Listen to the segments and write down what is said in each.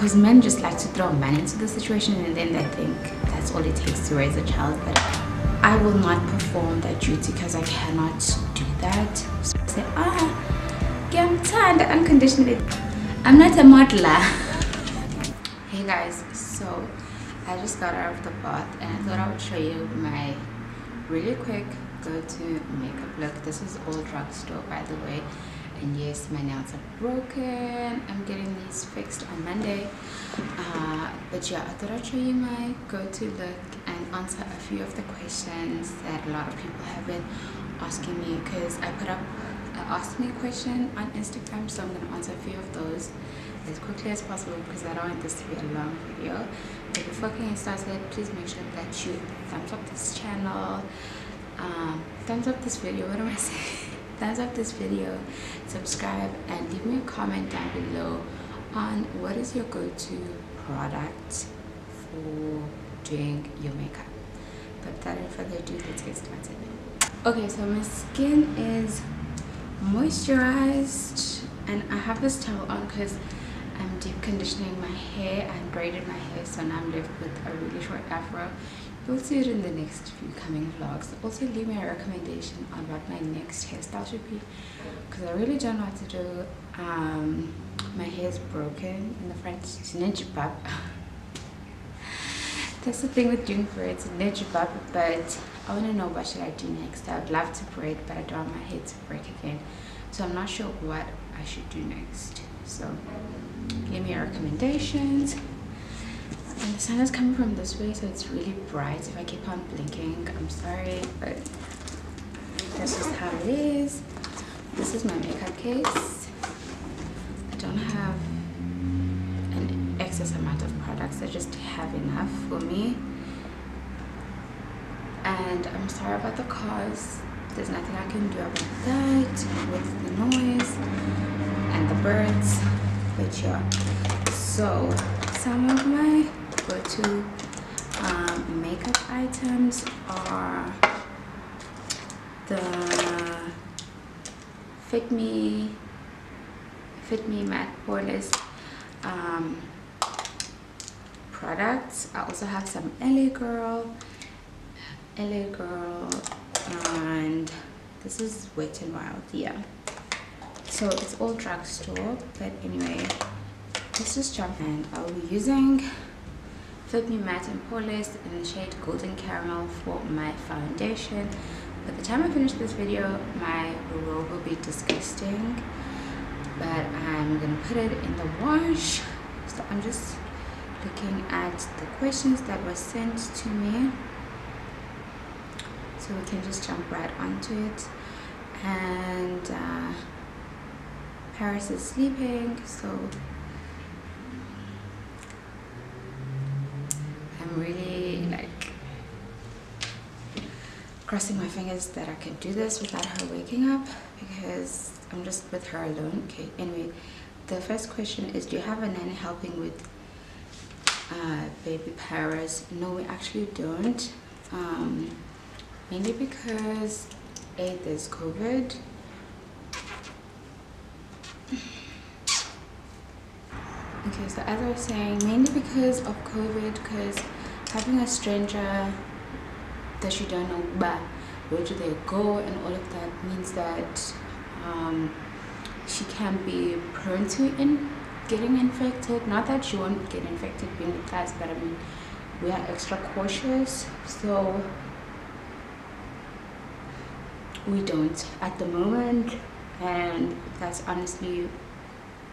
because men just like to throw money into the situation and then they think that's all it takes to raise a child. But I will not perform that duty because I cannot do that. So I say, ngiyamthanda unconditionally. I'm not a modeler. Hey guys, so I just got out of the bath and I thought I would show you my really quick go-to makeup look. This is all drugstore, by the way. And yes, my nails are broken. I'm getting these fixed on Monday. But yeah, I thought I'd show you my go-to look and answer a few of the questions that a lot of people have been asking me, because I put up an Ask Me question on Instagram, so I'm going to answer a few of those as quickly as possible because I don't want this to be a long video. But before getting started, please make sure that you thumbs up this channel, thumbs up this video, what am I saying? Thumbs up this video, subscribe, and leave me a comment down below on what is your go-to product for doing your makeup. But without any further ado, let's get started. Okay, so my skin is moisturized and I have this towel on because I'm deep conditioning my hair. I braided my hair, so now I'm left with a really short afro. You'll see it in the next few coming vlogs. Also leave me a recommendation on what my next hairstyle should be, because I really don't know what to do. My hair is broken in the front. It's ninja bab. That's the thing with doing braids, ninja bab. But I want to know what should I do next. I would love to braid, but I don't want my hair to break again, so I'm not sure what I should do next. So give me your recommendations. And the sun is coming from this way, so it's really bright. If I keep on blinking, I'm sorry, but that's just how it is. This is my makeup case. I don't have an excess amount of products. I just have enough for me. And I'm sorry about the cars. There's nothing I can do about that with the noise and the birds. But yeah, so some of my go-to makeup items are the Fit Me matte poreless products. I also have some LA Girl, and this is Wet n Wild. Yeah, so it's all drugstore, but anyway, this is jump, and I'll be using Fit Me matte and poreless in the shade Golden Caramel for my foundation. By the time I finish this video, my robe will be disgusting, but I'm gonna put it in the wash. So I'm just looking at the questions that were sent to me, so we can just jump right onto it. And Paris is sleeping, so I'm really like crossing my fingers that I can do this without her waking up, because I'm just with her alone. Okay, anyway, the first question is, do you have a nanny helping with baby Paris? No, we actually don't, mainly because there's COVID. Okay, so as I was saying, mainly because of COVID, because having a stranger that you don't know, but where do they go and all of that, means that she can be prone to getting infected. Not that she won't get infected being with us, but I mean, we are extra cautious, so we don't at the moment, and that's honestly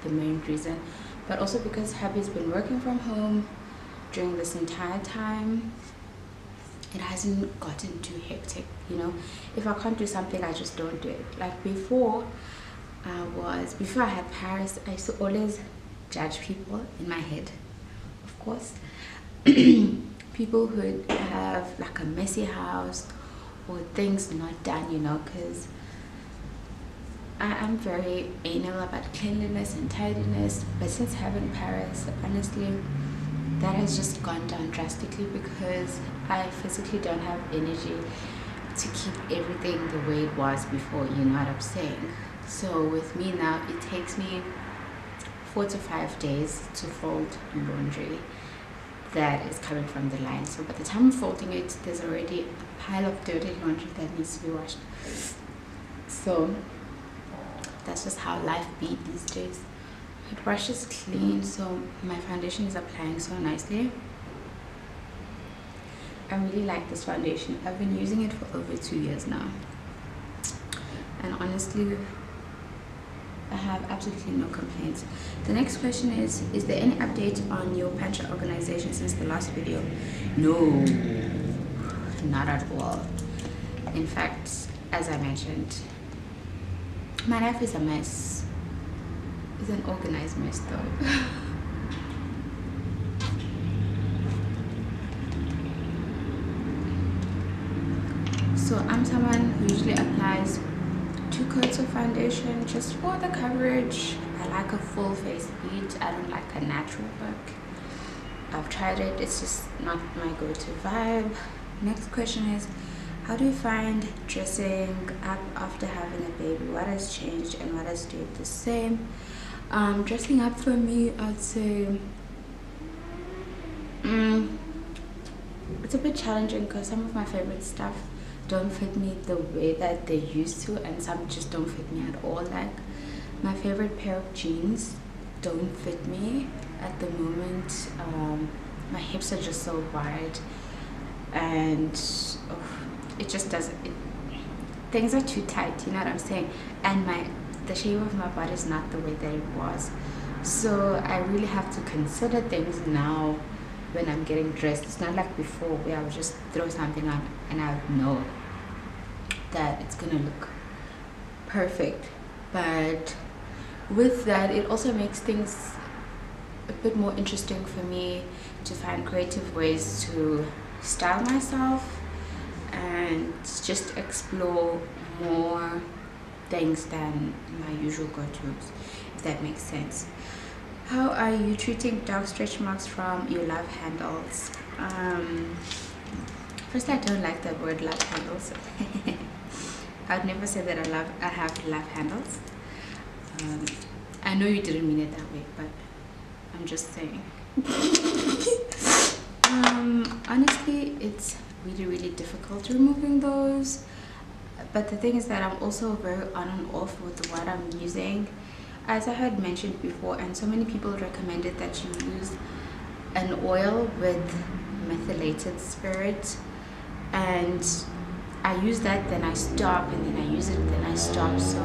the main reason. But also because hubby's been working from home during this entire time, it hasn't gotten too hectic, you know. If I can't do something, I just don't do it. Like before I had Paris, I used to always judge people in my head, of course. People who have like a messy house or things not done, you know, because I'm very anal about cleanliness and tidiness. But since having Paris, honestly, that has just gone down drastically, because I physically don't have energy to keep everything the way it was before, you know what I'm saying. So with me now, it takes me 4 to 5 days to fold laundry that is coming from the line. So by the time I'm folding it, there's already a pile of dirty laundry that needs to be washed. So that's just how life be these days. It washes clean, so my foundation is applying so nicely. I really like this foundation. I've been using it for over 2 years now, and honestly I have absolutely no complaints. The next question is there any update on your pantry organization since the last video? No, not at all. In fact, as I mentioned, my life is a mess. It's an organized mess though. So I'm someone who usually applies 2 coats of foundation just for the coverage. I like a full face beat. I don't like a natural look. I've tried it, it's just not my go-to vibe. Next question is, how do you find dressing up after having a baby? What has changed and what has stayed the same? Dressing up for me, I'd say it's a bit challenging because some of my favorite stuff don't fit me the way that they used to, and some just don't fit me at all. Like my favorite pair of jeans don't fit me at the moment. My hips are just so wide, and it just doesn't, things are too tight, you know what I'm saying? And the shape of my body is not the way that it was. So I really have to consider things now when I'm getting dressed. It's not like before where I would just throw something on and I would know that it's gonna look perfect. But with that, it also makes things a bit more interesting for me to find creative ways to style myself and just explore more things than my usual go-tos, if that makes sense. How are you treating dark stretch marks from your love handles? First, I don't like that word, love handles. I'd never say that I have love handles. I know you didn't mean it that way, but I'm just saying. Honestly, it's really difficult removing those. But the thing is that I'm also very on and off with what I'm using. As I had mentioned before, and so many people recommended that you use an oil with methylated spirit, and I use that, then I stop, and then I use it, then I stop. So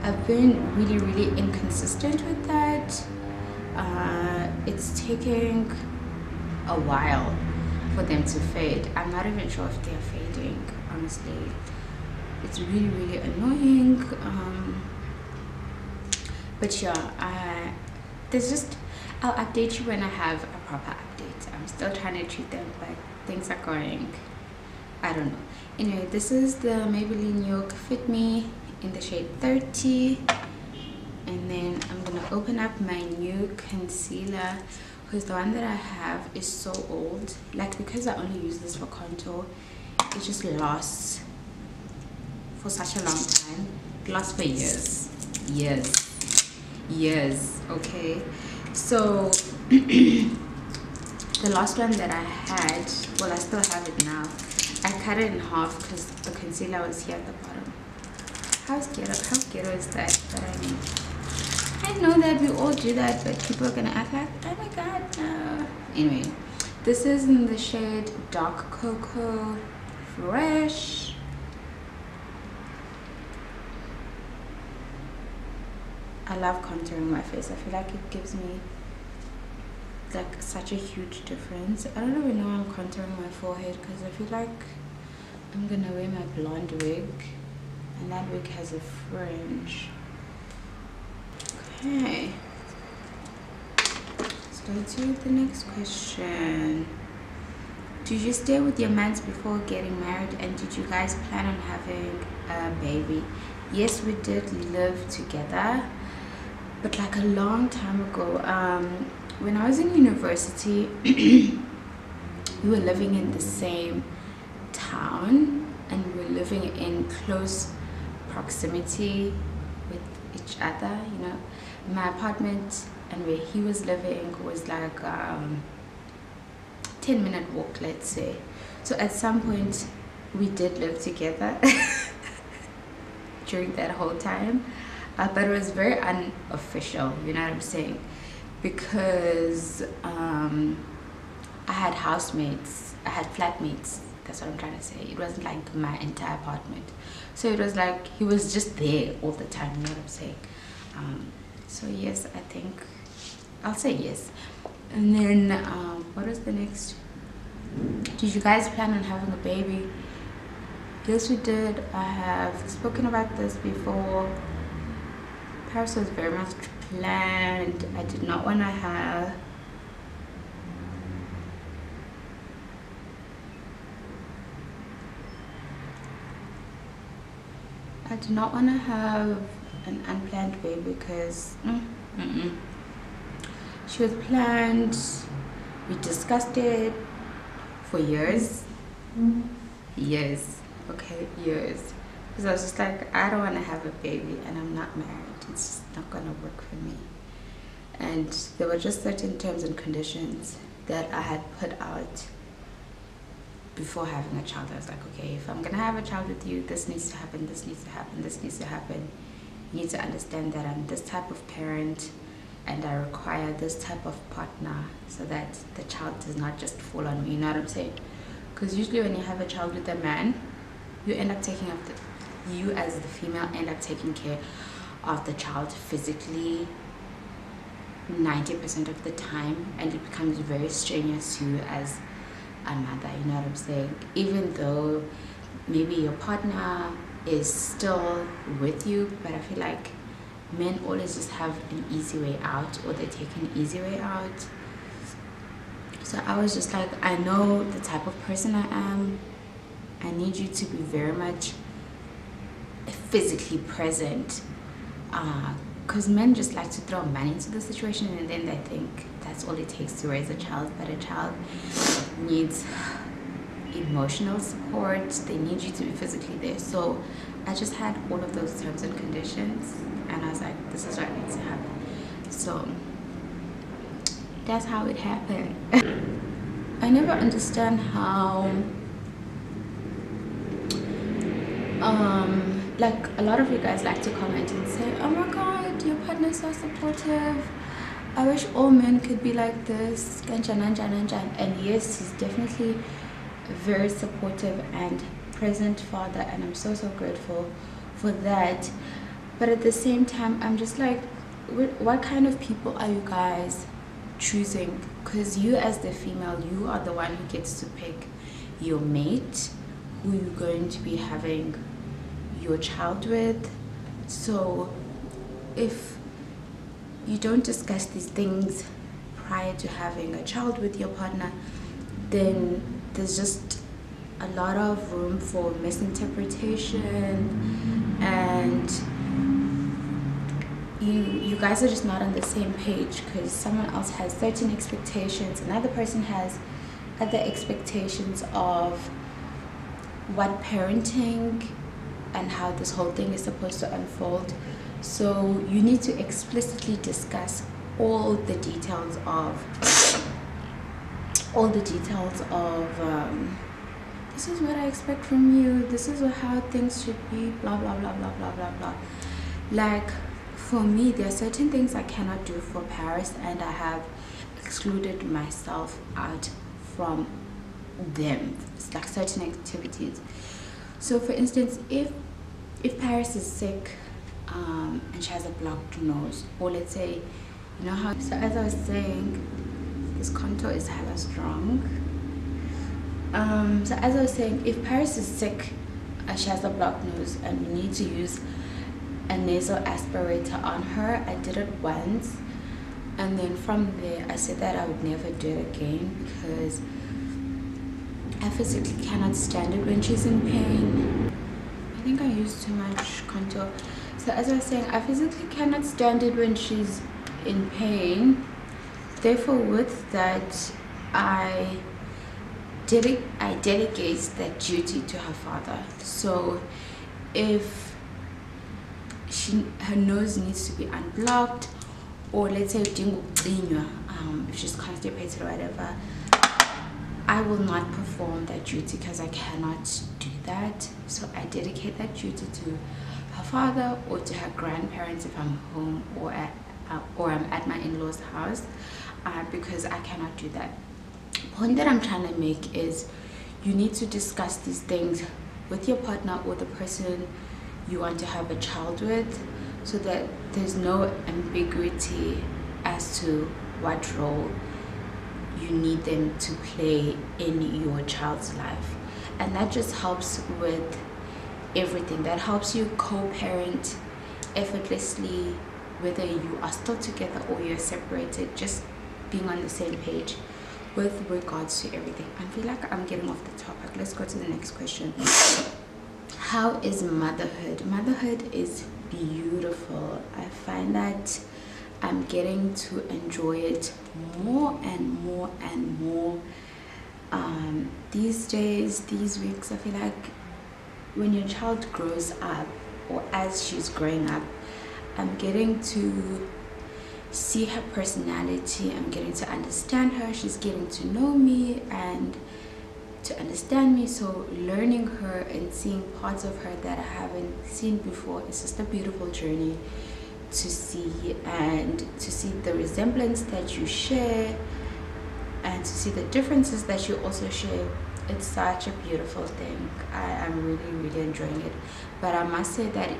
I've been really inconsistent with that. It's taking a while for them to fade. I'm not even sure if they're fading, honestly. It's really annoying. But yeah, there's just, I'll update you when I have a proper update. I'm still trying to treat them, but things are going, I don't know. Anyway, this is the Maybelline Yolk Fit Me in the shade 30. And then I'm gonna open up my new concealer, because the one that I have is so old. Like, because I only use this for contour, it just lasts for such a long time. It lasts for years, okay? So the last one that I had, well, I still have it now, I cut it in half because the concealer was here at the bottom. How ghetto is that? But I mean, I know that we all do that, but people are gonna act like, oh my god, no. Anyway, this is in the shade Dark Cocoa Fresh. I love contouring my face. I feel like it gives me like such a huge difference. I don't even know I'm contouring my forehead because I feel like I'm gonna wear my blonde wig, and that wig has a fringe. Okay, let's go to the next question. Did you stay with your mans before getting married, and did you guys plan on having a baby? Yes, we did live together, but like a long time ago. When I was in university, we were living in the same town, and we were living in close proximity with each other, you know. My apartment and where he was living was like 10-minute walk, let's say. So at some point we did live together during that whole time, but it was very unofficial, you know what I'm saying, because I had housemates, I had flatmates. That's what I'm trying to say. It wasn't like my entire apartment, so it was like he was just there all the time, you know what I'm saying. So yes, I think I'll say yes. And then what was the next? Did you guys plan on having a baby? Yes, we did. I have spoken about this before. Paris was very much planned. I did not want to have an unplanned baby because she was planned. We discussed it for years. Years. Okay, years. Because I was just like, I don't want to have a baby and I'm not married. It's just not gonna work for me. And there were just certain terms and conditions that I had put out before having a child. I was like, okay, if I'm gonna have a child with you, this needs to happen, this needs to happen, this needs to happen. You need to understand that I'm this type of parent and I require this type of partner so that the child does not just fall on me, you know what I'm saying? Because usually when you have a child with a man, you end up taking up you as the female end up taking care of the child physically 90% of the time, and it becomes very strenuous to you as a mother, you know what I'm saying? Even though maybe your partner is still with you, but I feel like men always just have an easy way out, or they take an easy way out. So I was just like, I know the type of person I am. I need you to be very much physically present, because men just like to throw money into the situation and then they think that's all it takes to raise a child. But a child needs emotional support. They need you to be physically there. So I just had all of those terms and conditions, and I was like, this is what needs to happen. So that's how it happened. I never understand how like a lot of you guys like to comment and say, oh my god, your partner is so supportive, I wish all men could be like this, and yes, he's definitely a very supportive and present father, and I'm so grateful for that. But at the same time, I'm just like, what kind of people are you guys choosing? Because you as the female, you are the one who gets to pick your mate, who you're going to be having your child with. So if you don't discuss these things prior to having a child with your partner, then there's just a lot of room for misinterpretation, and you guys are just not on the same page, because someone else has certain expectations, another person has other expectations of what parenting and how this whole thing is supposed to unfold. So you need to explicitly discuss all the details of this is what I expect from you, this is how things should be, blah blah blah blah blah blah blah. Like for me, there are certain things I cannot do for Paris, and I have excluded myself out from them. It's like certain activities. So for instance, if Paris is sick and she has a blocked nose, or let's say, you know how, so as I was saying, this contour is hella strong. So as I was saying, if Paris is sick and she has a blocked nose and we need to use a nasal aspirator on her, I did it once, and then from there I said that I would never do it again, because I physically cannot stand it when she's in pain. I think I used too much contour. So as I was saying, I physically cannot stand it when she's in pain. Therefore, with that, I delegate that duty to her father. So if her nose needs to be unblocked, or let's say if she's constipated or whatever, I will not perform that duty because I cannot do that. So I dedicate that duty to her father or to her grandparents if I'm home, or I'm at my in-laws' house, because I cannot do that. The point that I'm trying to make is you need to discuss these things with your partner or the person you want to have a child with, so that there's no ambiguity as to what role you need them to play in your child's life. And that just helps with everything. That helps you co-parent effortlessly, whether you are still together or you're separated, just being on the same page with regards to everything. I feel like I'm getting off the topic. Let's go to the next question. How is motherhood? Motherhood is beautiful. I find that I'm getting to enjoy it more and more and more these days, these weeks. I feel like when your child grows up, or as she's growing up, I'm getting to see her personality. I'm getting to understand her. She's getting to know me and to understand me. So learning her and seeing parts of her that I haven't seen before is just a beautiful journey to see, and to see the resemblance that you share and to see the differences that you also share. It's such a beautiful thing. I'm really enjoying it. But I must say that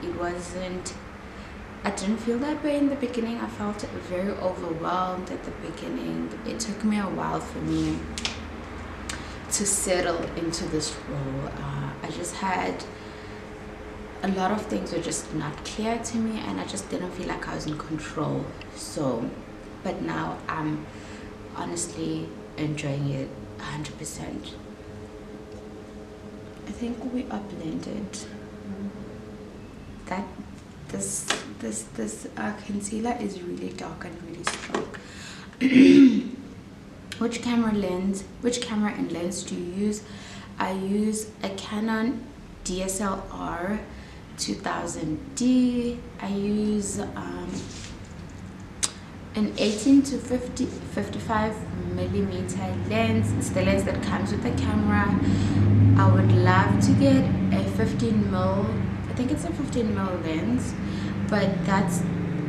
I didn't feel that way in the beginning. I felt very overwhelmed at the beginning. It took me a while for me to settle into this role. I just had a lot of things were just not clear to me, and I just didn't feel like I was in control. So, but now I'm honestly enjoying it 100%. I think we are blended. That this concealer is really dark and really strong. Which camera and lens do you use? I use a Canon DSLR 2000D. I use an 18 to 55 millimeter lens. It's the lens that comes with the camera. I would love to get a 15 mil. I think it's a 15 mil lens, but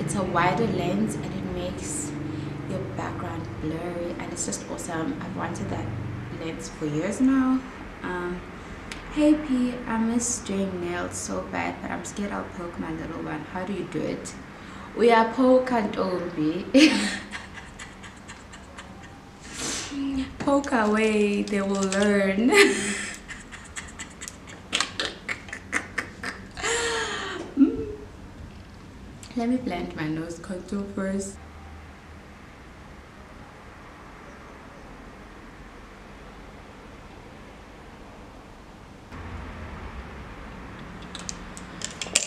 it's a wider lens and it makes your background blurry, and it's just awesome. I've wanted that lens for years now. Hey P, I miss doing nails so bad, but I'm scared I'll poke my little one. How do you do it? We are poke and Obi. Poke away, they will learn. Let me blend my nose contour first.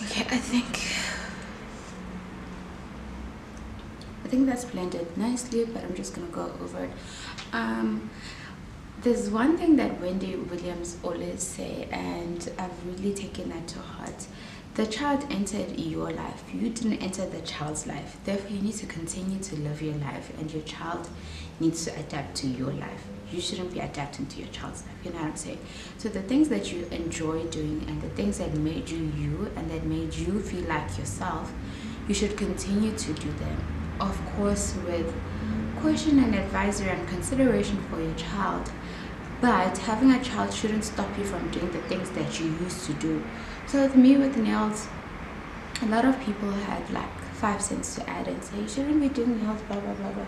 Okay, I think that's blended nicely, but I'm just gonna go over it. There's one thing that Wendy Williams always say, and I've really taken that to heart. The child entered your life. You didn't enter the child's life. Therefore, you need to continue to live your life, and your child needs to adapt to your life. You shouldn't be adapting to your child's life. You know what I'm saying? So the things that you enjoy doing and the things that made you you and that made you feel like yourself, you should continue to do them. Of course, with caution and advisory and consideration for your child. But having a child shouldn't stop you from doing the things that you used to do. So with me, with nails, a lot of people had like 5 cents to add and say, you shouldn't be doing nails, blah, blah, blah, blah.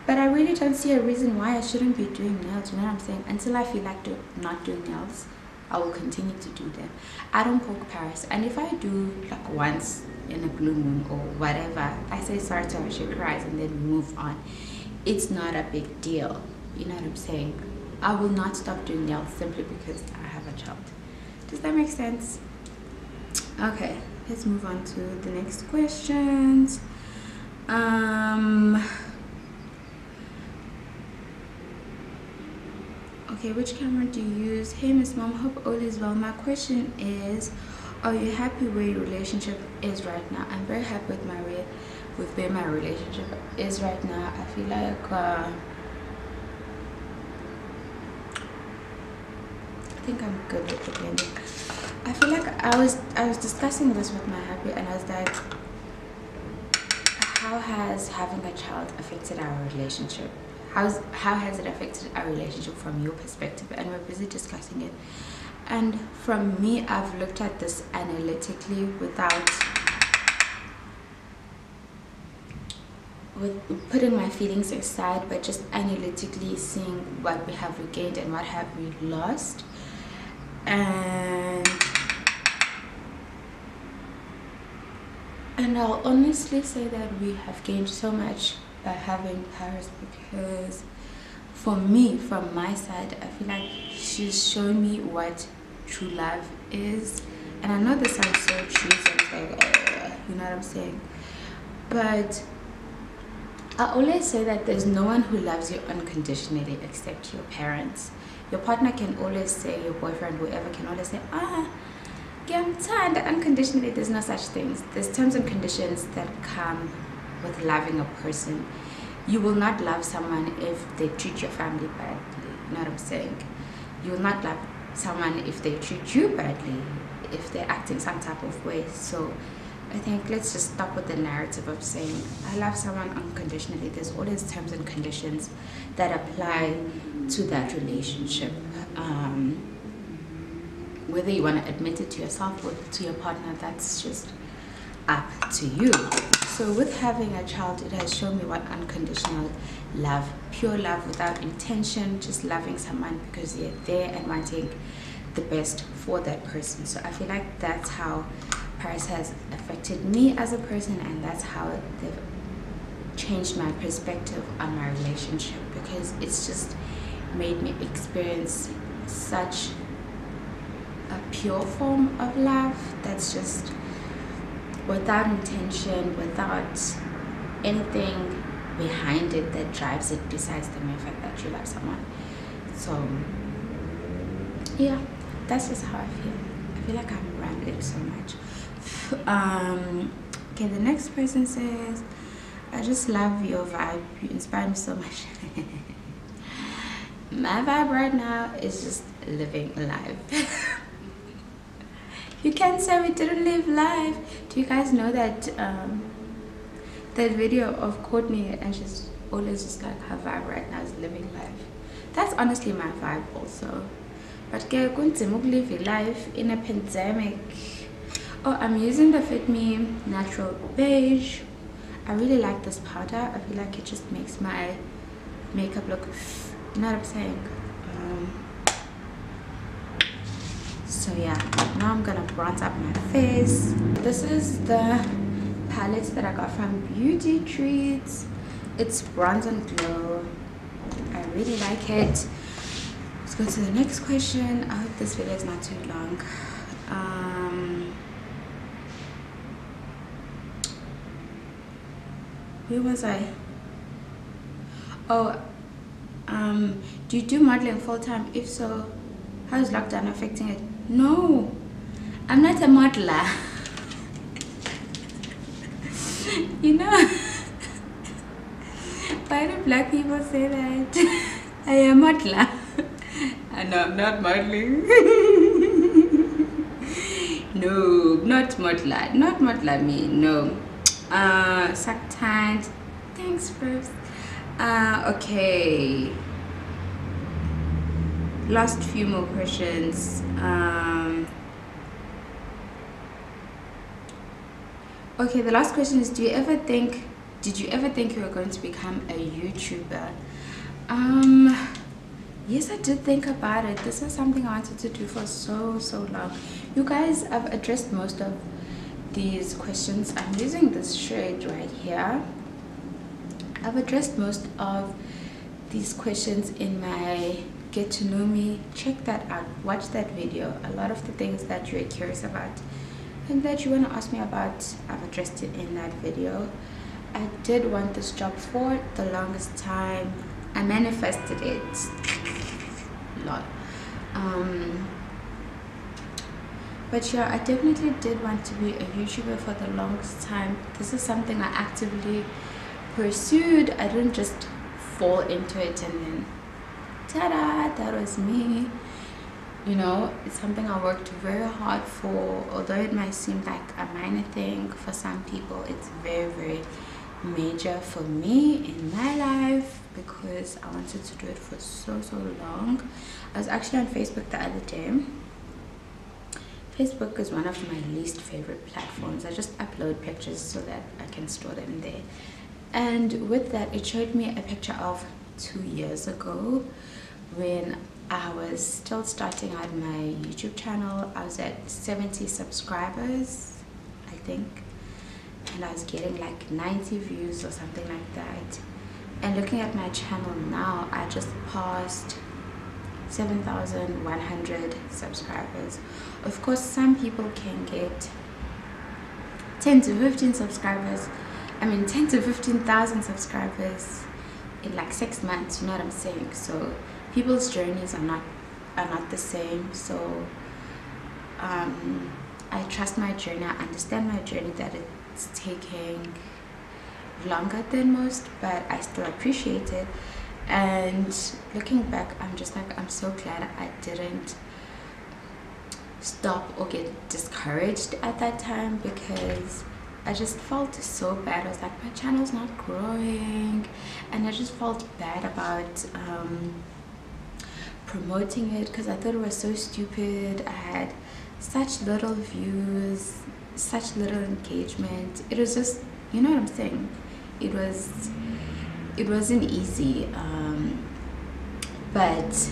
But I really don't see a reason why I shouldn't be doing nails, you know what I'm saying? Until I feel like not doing nails, I will continue to do them. I don't poke Paris. And if I do like once in a blue moon or whatever, I say sorry to her, she cries, and then we move on. It's not a big deal, you know what I'm saying? I will not stop doing nails simply because I have a child. Does that make sense? Okay, let's move on to the next questions. Okay, which camera do you use? Hey Miss Mom, hope all is well. My question is, are you happy where your relationship is right now? I'm very happy with where my relationship is right now. I feel like I think I'm good with the blending. I feel like I was discussing this with my hubby, and I was like, how has having a child affected our relationship? How has it affected our relationship from your perspective? And we're busy discussing it. And from me, I've looked at this analytically with putting my feelings aside, but just analytically seeing what we have regained and what have we lost. And I'll honestly say that we have gained so much by having Paris, because for me, from my side, I feel like she's shown me what true love is. And I know this sounds so cheesy, it's like, you know what I'm saying? But I always say that there's no one who loves you unconditionally except your parents. Your partner can always say, your boyfriend, whoever can always say, unconditionally. There's no such things. There's terms and conditions that come with loving a person. You will not love someone if they treat your family badly. You know what I'm saying? You will not love someone if they treat you badly, if they're acting some type of way. So I think let's just stop with the narrative of saying I love someone unconditionally. There's always terms and conditions that apply to that relationship. Whether you want to admit it to yourself or to your partner, that's just up to you. So with having a child, it has shown me what unconditional love, pure love without intention, just loving someone because you're there and wanting the best for that person. So I feel like that's how Paris has affected me as a person, and that's how they've changed my perspective on my relationship, because it's just made me experience such a pure form of love that's just without intention, without anything behind it that drives it besides the mere fact that you love someone. So yeah, that's just how I feel. I feel like I'm rambling so much. Okay, the next person says, I just love your vibe, you inspire me so much. My vibe right now is just living life. You can't say we didn't live life. Do you guys know that that video of Courtney, and she's always just like, her vibe right now is living life? That's honestly my vibe also. But kunzima live life in a pandemic. Oh, I'm using the Fit Me Natural Beige. I really like this powder. I feel like it just makes my makeup look, you know what I'm saying? So yeah, now I'm gonna bronze up my face. This is the palette that I got from Beauty Treats. It's Bronze and Glow. I really like it. Let's go to the next question. I hope this video is not too long. Where was I? Oh, do you do modeling full-time? If so, how is lockdown affecting it? No, I'm not a modeler. You know, why do black people say that? I am a modeler. No, I'm not modeling. No, not modeler. Not modeler me, no. Suctant. Thanks, first. Okay. Last few more questions. Okay, the last question is, did you ever think you were going to become a YouTuber? Yes, I did think about it. This is something I wanted to do for so long. You guys, I've addressed most of these questions. I'm using this shade right here. I've addressed most of these questions in my Get to Know Me. Check that out, watch that video. A lot of the things that you're curious about and that you want to ask me about, I've addressed it in that video. I did want this job for the longest time. I manifested it. Lol. But yeah, I definitely did want to be a YouTuber for the longest time. This is something I actively pursued. I didn't just fall into it and then ta-da, that was me. You know, it's something I worked very hard for. Although it might seem like a minor thing for some people, it's very, very major for me in my life, because I wanted to do it for so long. I was actually on Facebook the other day. Facebook is one of my least favorite platforms. I just upload pictures so that I can store them there. And with that, it showed me a picture of 2 years ago when I was still starting out my YouTube channel. I was at 70 subscribers, I think, and I was getting like 90 views or something like that. And looking at my channel now, I just passed 7,100 subscribers. Of course, some people can get 10 to 15 subscribers, 10 to 15,000 subscribers in like 6 months, you know what I'm saying? So people's journeys are not the same. So I trust my journey, I understand my journey, that it's taking longer than most, but I still appreciate it. And looking back, I'm just like, I'm so glad I didn't stop or get discouraged at that time, because I just felt so bad. I was like, my channel's not growing, and I just felt bad about promoting it, because I thought it was so stupid. I had such little views, such little engagement. It was just, you know what I'm saying, it wasn't easy. But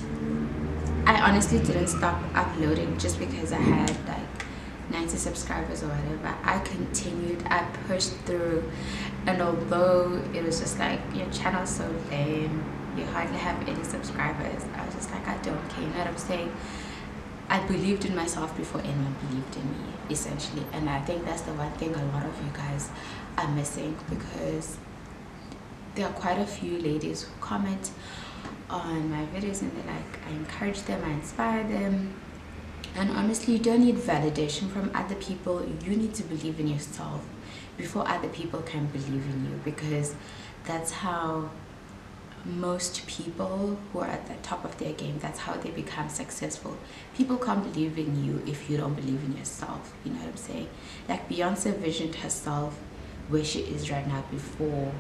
I honestly didn't stop uploading just because I had like 90 subscribers or whatever. I continued, I pushed through, and although it was just like, your channel's so lame, you hardly have any subscribers, I was just like, I don't care, you know what I'm saying? I believed in myself before anyone believed in me, essentially. And I think that's the one thing a lot of you guys are missing, because there are quite a few ladies who comment on my videos and they're like, I encourage them, I inspire them. And honestly, you don't need validation from other people. You need to believe in yourself before other people can believe in you, because that's how most people who are at the top of their game, that's how they become successful. People can't believe in you if you don't believe in yourself, you know what I'm saying? Like Beyonce visioned herself where she is right now before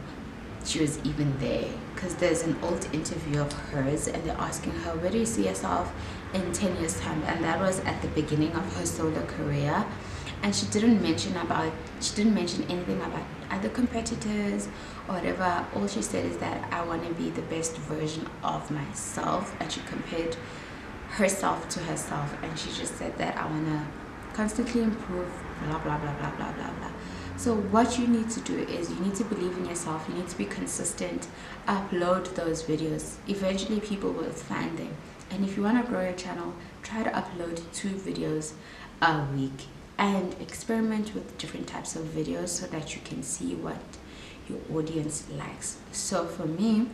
she was even there, because there's an old interview of hers and they're asking her, where do you see yourself in 10 years time? And that was at the beginning of her solo career, and she didn't mention anything about other competitors or whatever. All she said is that I want to be the best version of myself, and she compared herself to herself, and she just said that I want to constantly improve, blah blah blah blah blah blah blah. So what you need to do is you need to believe in yourself, you need to be consistent, upload those videos. Eventually people will find them. And if you want to grow your channel, try to upload 2 videos a week and experiment with different types of videos so that you can see what your audience likes. So for me,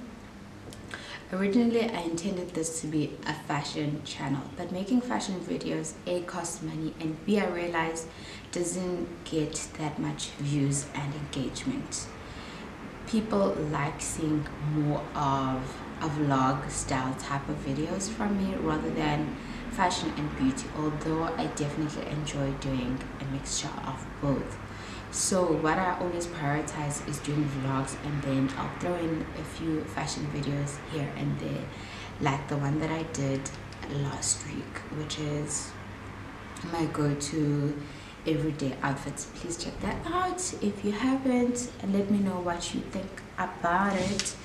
originally I intended this to be a fashion channel, but making fashion videos, A, costs money, and B, I realized doesn't get that much views and engagement. People like seeing more of a vlog style type of videos from me rather than fashion and beauty, although I definitely enjoy doing a mixture of both. So what I always prioritize is doing vlogs, and then I'll throw in a few fashion videos here and there, like the one that I did last week, which is my go-to everyday outfits. Please check that out if you haven't, and let me know what you think about it.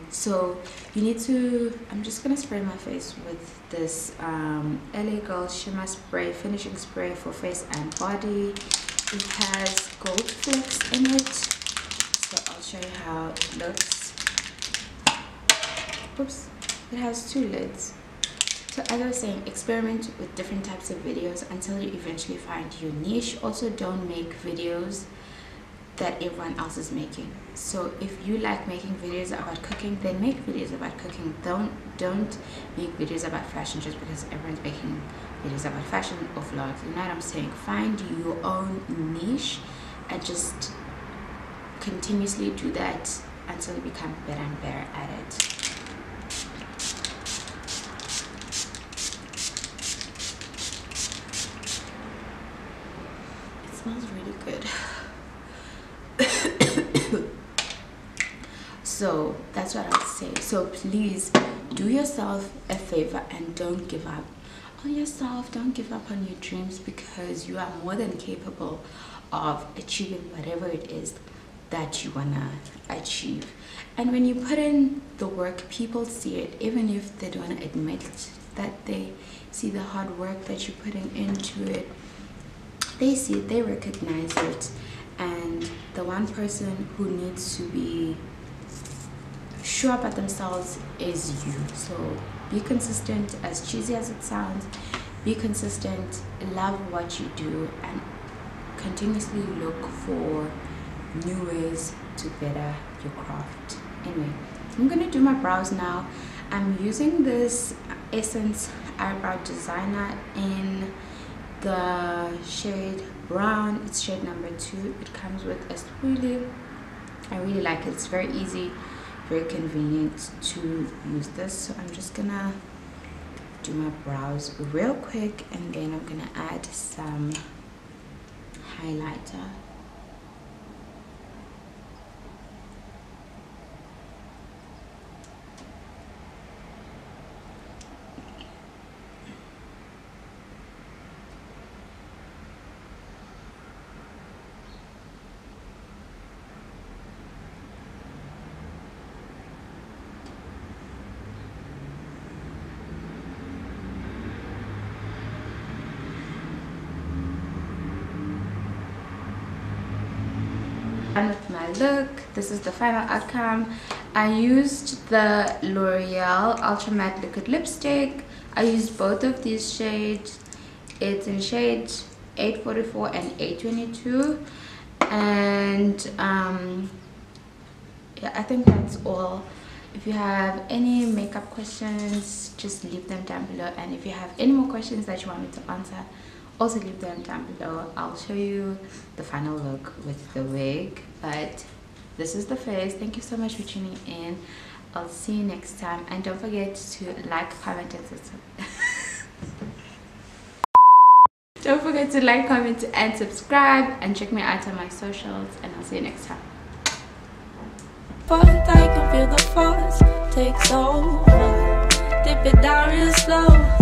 So you need to, I'm just gonna spray my face with this LA Girl Shimmer Spray, finishing spray for face and body. It has gold flakes in it, so I'll show you how it looks. Oops, it has 2 lids. So as I was saying, experiment with different types of videos until you eventually find your niche. Also, don't make videos that everyone else is making. So if you like making videos about cooking, then make videos about cooking. Don't make videos about fashion just because everyone's making it is about fashion or vlogs. You know what I'm saying? Find your own niche and just continuously do that until you become better and better at it. It smells really good. So that's what I'll say. So please do yourself a favor and don't give up on yourself. Don't give up on your dreams, because you are more than capable of achieving whatever it is that you wanna achieve. And when you put in the work, people see it, even if they don't admit that they see the hard work that you're putting into it. They see it, they recognize it. And the one person who needs to be sure about themselves is you. So be consistent, as cheesy as it sounds. Be consistent, love what you do, and continuously look for new ways to better your craft. Anyway, I'm gonna do my brows now. I'm using this Essence eyebrow designer in the shade brown. It's shade number 2. It comes with a spoolie. I really like it. It's very easy, very convenient to use this. So I'm just gonna do my brows real quick, and then I'm gonna add some highlighter. With my look, this is the final outcome. I used the L'Oreal Ultra Matte Liquid Lipstick. I used both of these shades. It's in shade 844 and 822, and yeah, I think that's all. If you have any makeup questions, just leave them down below, and if you have any more questions that you want me to answer, also leave them down below. I'll show you the final look with the wig, but this is the face. Thank you so much for tuning in. I'll see you next time, and don't forget to like, comment, and subscribe. Don't forget to like, comment, and subscribe, and check me out on my socials, and I'll see you next time. But I can feel the force takes over. Dip it down real slow.